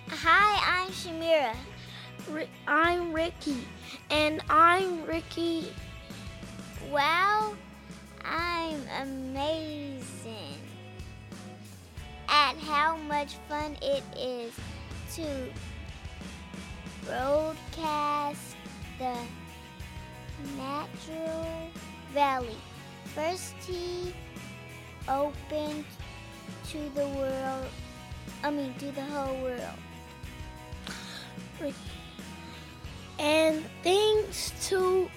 Hi, I'm Shamira. I'm Ricky, and I'm Ricky. Well, I'm amazing at how much fun it is to broadcast the natural valley. First tee open to the world, to the whole world. And thanks to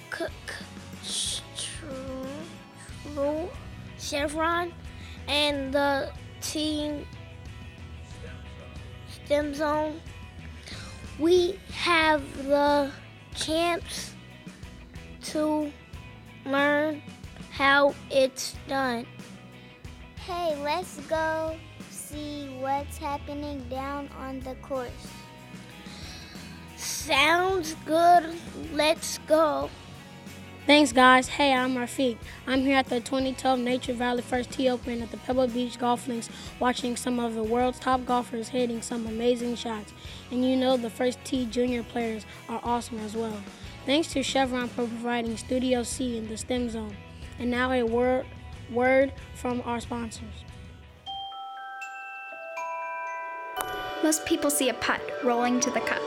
Chevron and the team STEM Zone, we have the chance to learn how it's done. Hey, let's go see what's happening down on the course. Sounds good. Let's go. Thanks, guys. Hey, I'm Rafiq. I'm here at the 2012 Nature Valley First Tee Open at the Pebble Beach Golf Links, watching some of the world's top golfers hitting some amazing shots. And you know the First Tee Junior players are awesome as well. Thanks to Chevron for providing Studio C in the STEM Zone. And now a word from our sponsors. Most people see a putt rolling to the cup.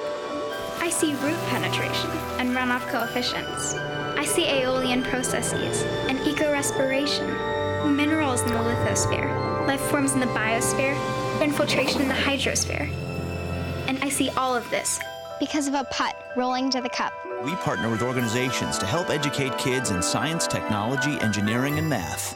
I see root penetration and runoff coefficients. I see aeolian processes and eco-respiration, minerals in the lithosphere, life forms in the biosphere, infiltration in the hydrosphere. And I see all of this because of a putt rolling to the cup. We partner with organizations to help educate kids in science, technology, engineering, and math.